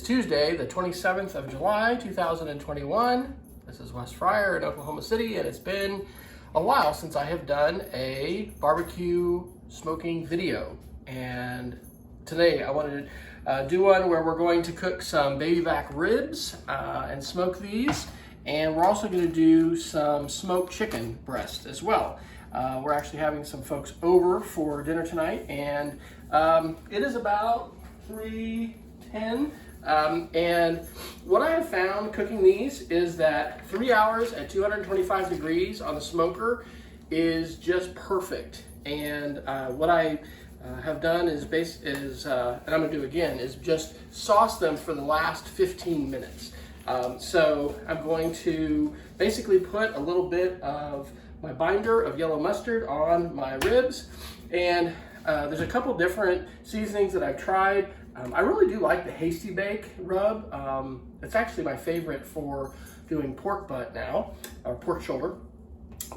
Tuesday, the 27th of July, 2021. This is Wes Fryer in Oklahoma City, and it's been a while since I have done a barbecue smoking video. And today I wanted to do one where we're going to cook some baby back ribs and smoke these. And we're also going to do some smoked chicken breast as well. We're actually having some folks over for dinner tonight, and it is about 3:10. And what I have found cooking these is that 3 hours at 225 degrees on the smoker is just perfect. And what I have done is, and I'm going to do again, is just sauce them for the last 15 minutes. So I'm going to basically put a little bit of my binder of yellow mustard on my ribs, and there's a couple different seasonings that I've tried. I really do like the Hasty Bake rub. It's actually my favorite for doing pork butt now, or pork shoulder.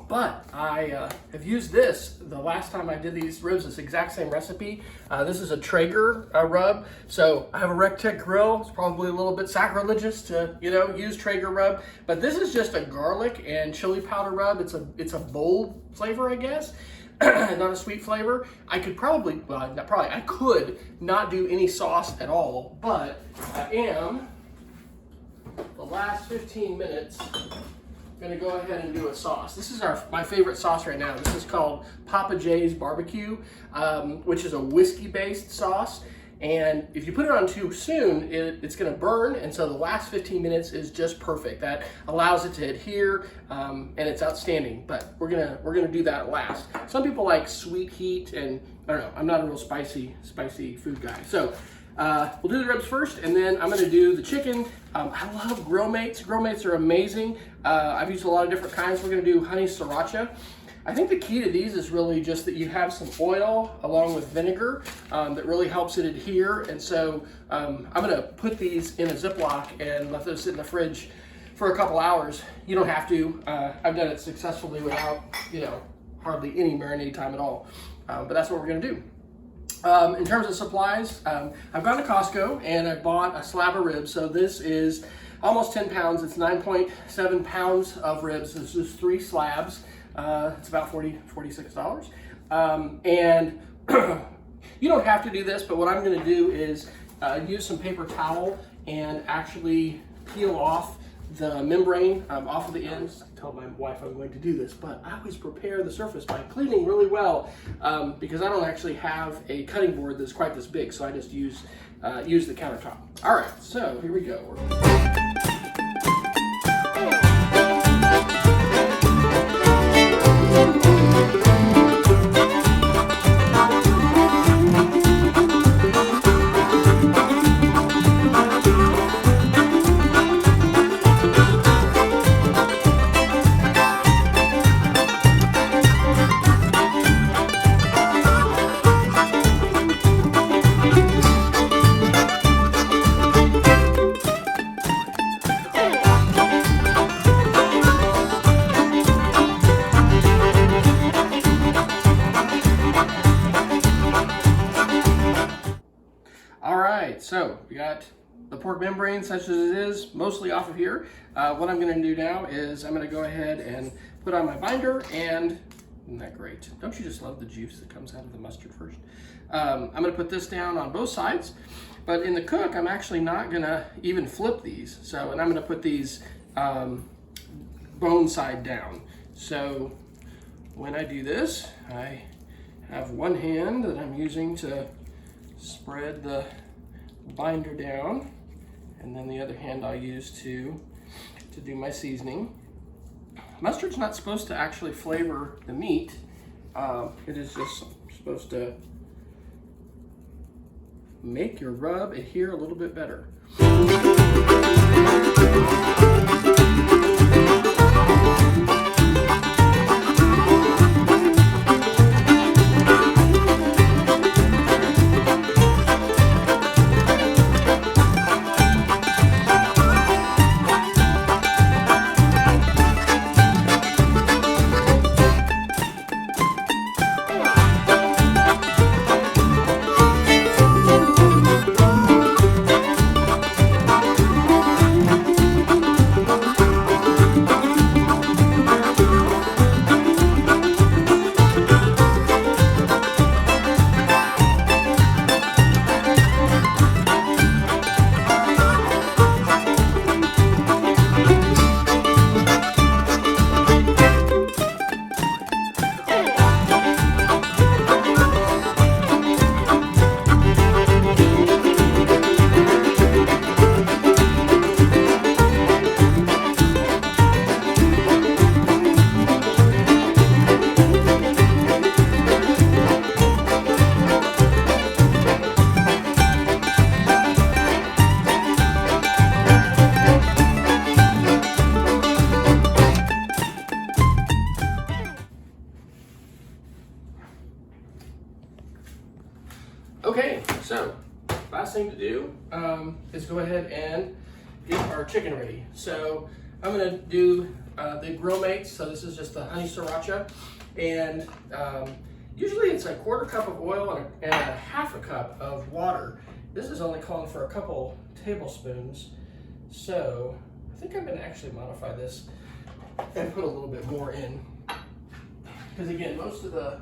But I have used this the last time I did these ribs, this exact same recipe. This is a Traeger rub. So I have a RecTeq grill. It's probably a little bit sacrilegious to, use Traeger rub. But this is just a garlic and chili powder rub. It's a bold flavor, I guess. Not a sweet flavor. I could probably, I could not do any sauce at all, but I am, the last 15 minutes, gonna go ahead and do a sauce. This is my favorite sauce right now. This is called Papa J's Barbecue, which is a whiskey-based sauce. And if you put it on too soon, it's gonna burn, and so the last 15 minutes is just perfect. That allows it to adhere, and it's outstanding. But we're gonna do that last. Some people like sweet heat, and I don't know. I'm not a real spicy food guy. So we'll do the ribs first, and then I'm gonna do the chicken. I love grill mates. Grill mates are amazing. I've used a lot of different kinds. We're gonna do honey sriracha. I think the key to these is really just that you have some oil along with vinegar that really helps it adhere. And so I'm gonna put these in a Ziploc and let those sit in the fridge for a couple hours. You don't have to. I've done it successfully without, hardly any marinade time at all. But that's what we're gonna do. In terms of supplies, I've gone to Costco and I bought a slab of ribs. So this is almost 10 pounds. It's 9.7 pounds of ribs. This is 3 slabs. It's about $46. And you don't have to do this, but what I'm gonna do is use some paper towel and actually peel off the membrane off of the ends. I tell my wife I'm going to do this, but I always prepare the surface by cleaning really well because I don't actually have a cutting board that's quite this big, so I just use the countertop. All right, so here we go. So we got the pork membrane such as it is, mostly off of here. What I'm gonna do now is I'm gonna go ahead and put on my binder, and isn't that great? Don't you just love the juice that comes out of the mustard first? I'm gonna put this down on both sides, but in the cook, I'm actually not gonna even flip these. So, and I'm gonna put these bone side down. So when I do this, I have one hand that I'm using to spread the binder down, and then the other hand I'll use to do my seasoning. Mustard's not supposed to actually flavor the meat. It is just supposed to make your rub adhere a little bit better. is go ahead and get our chicken ready. So I'm gonna do the grill mates. So this is just the honey sriracha, and usually it's a 1/4 cup of oil and a 1/2 cup of water. This is only calling for a couple tablespoons. So I think I'm gonna actually modify this and put a little bit more in. Because again, most of the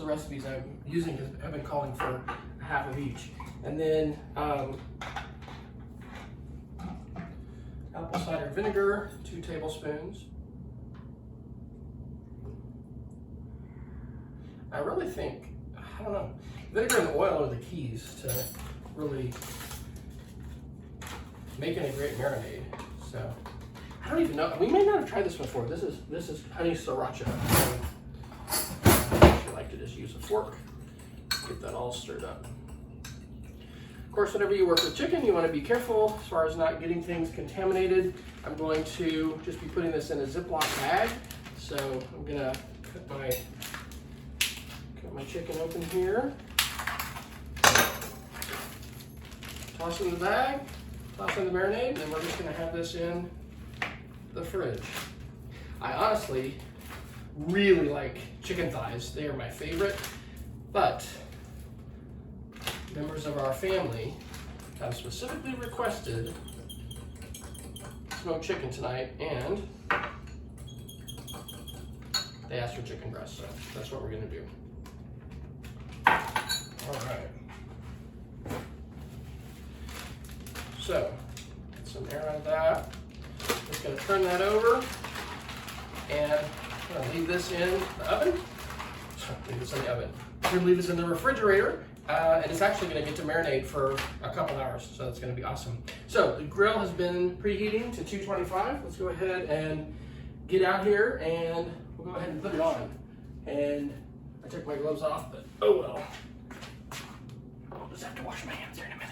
recipes I'm using have been calling for 1/2 of each. And then apple cider vinegar, 2 tablespoons. I really think, I don't know, vinegar and oil are the keys to really making a great marinade. So I don't even know. We may not have tried this before. This is honey sriracha. I actually like to just use a fork, get that all stirred up. Of course, whenever you work with chicken, you want to be careful as far as not getting things contaminated. I'm going to just be putting this in a Ziploc bag. So I'm gonna cut my chicken open here. Toss in the bag, toss in the marinade, and we're just gonna have this in the fridge. I honestly really like chicken thighs. They are my favorite, but members of our family have specifically requested smoked chicken tonight, and they asked for chicken breast, so that's what we're gonna do. All right. So, get some air out of that. Just gonna turn that over, and I'm gonna leave this in the oven. Leave this in the oven. We're gonna leave this in the refrigerator, and it's actually gonna get to marinate for a couple hours, so it's gonna be awesome. So the grill has been preheating to 225. Let's go ahead and get out here, and we'll go ahead and put it on. And I took my gloves off, but oh well. I'll just have to wash my hands here in a minute.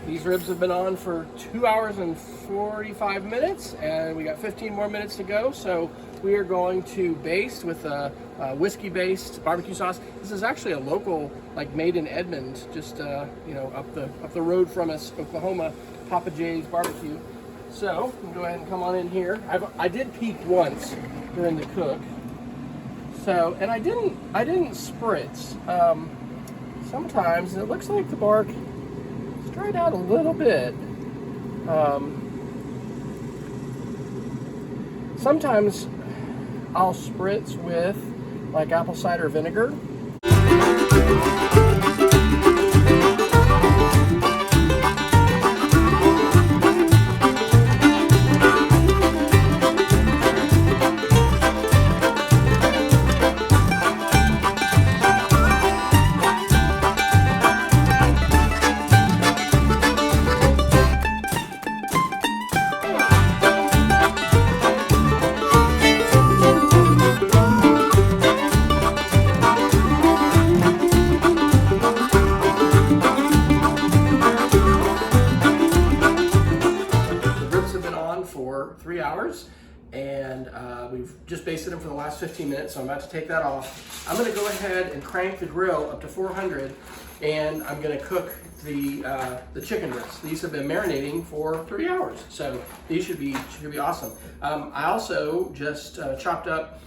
These ribs have been on for 2 hours and 45 minutes, and we got 15 more minutes to go. So we are going to baste with a whiskey-based barbecue sauce. This is actually a local, like made in Edmond, just you know, up the road from us, Oklahoma, Papa J's Barbecue. So we'll go ahead and come on in here. I did peek once during the cook. So, and I didn't spritz. Sometimes, and it looks like the bark dried out a little bit. Sometimes I'll spritz with like apple cider vinegar. For 3 hours, and we've just basted them for the last 15 minutes, so I'm about to take that off. I'm going to go ahead and crank the grill up to 400, and I'm going to cook the chicken breasts. These have been marinating for 3 hours, so these should be awesome. I also just chopped up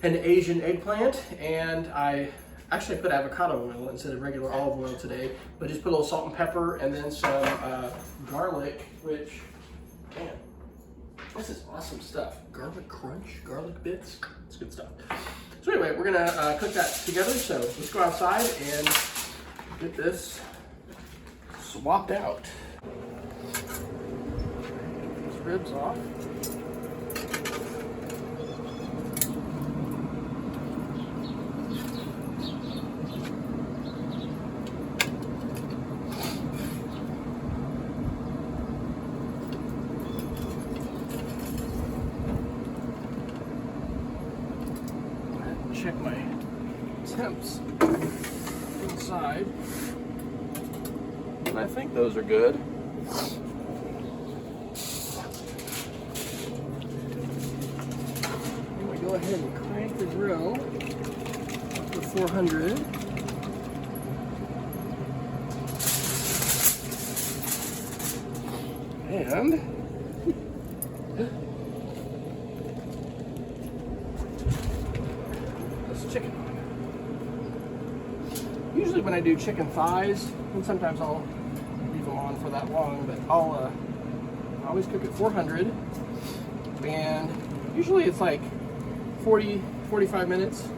an Asian eggplant, and I actually put avocado oil instead of regular olive oil today, but just put a little salt and pepper, and then some garlic, which, man, this is awesome stuff. Garlic crunch, garlic bits. It's good stuff. So anyway, we're gonna cook that together. So let's go outside and get this swapped out. These ribs off. temps inside. And I think those are good. I'm gonna go ahead and crank the grill up to 400. And this chicken. Usually when I do chicken thighs, and sometimes I'll leave them on for that long, but I always cook at 400, and usually it's like 45 minutes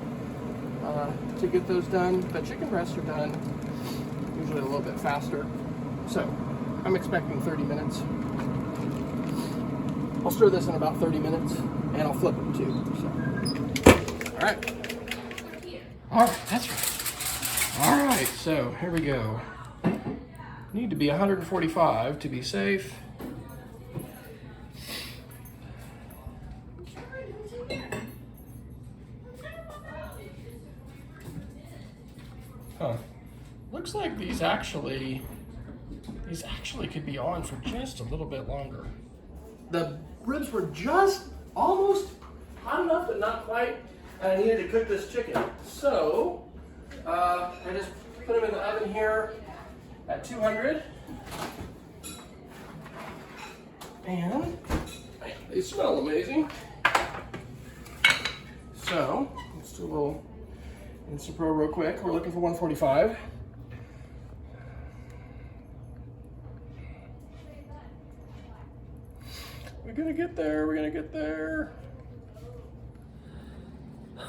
to get those done, but chicken breasts are done usually a little bit faster. So I'm expecting 30 minutes. I'll stir this in about 30 minutes, and I'll flip them too. So. All right, that's right. All right, so here we go. Need to be 145 to be safe. Huh. Looks like these actually could be on for just a little bit longer. The ribs were just almost hot enough, but not quite, and I needed to cook this chicken. So I just put them in the oven here at 200, and they smell amazing. So let's do a little Instapro real quick. We're looking for 145. We're gonna get there, we're gonna get there.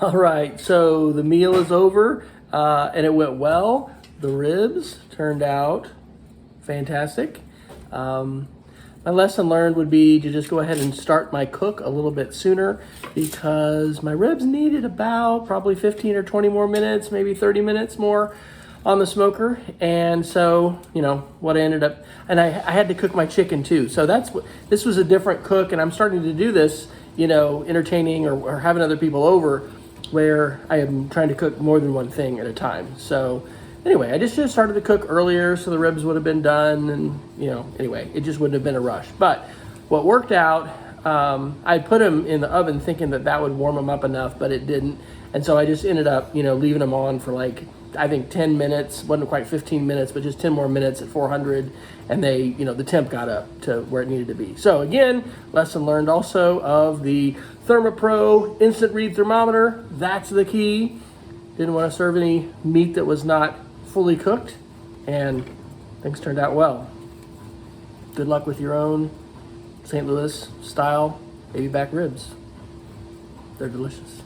All right, so the meal is over, and it went well. The ribs turned out fantastic. My lesson learned would be to just go ahead and start my cook a little bit sooner, because my ribs needed about probably 15 or 20 more minutes, maybe 30 minutes more on the smoker. And so, you know, what I ended up, and I had to cook my chicken too. So this was a different cook, and I'm starting to do this, you know, entertaining or having other people over, where I am trying to cook more than one thing at a time. So anyway, I just started to cook earlier so the ribs would have been done, and, you know, anyway, it just wouldn't have been a rush. But what worked out, I put them in the oven thinking that would warm them up enough, but it didn't. And so I just ended up, you know, leaving them on for like, I think 10 minutes, wasn't quite 15 minutes, but just 10 more minutes at 400. And they, you know, the temp got up to where it needed to be. So again, lesson learned also of the ThermoPro instant read thermometer. That's the key. Didn't want to serve any meat that was not fully cooked, and things turned out well. Good luck with your own St. Louis style baby back ribs. They're delicious.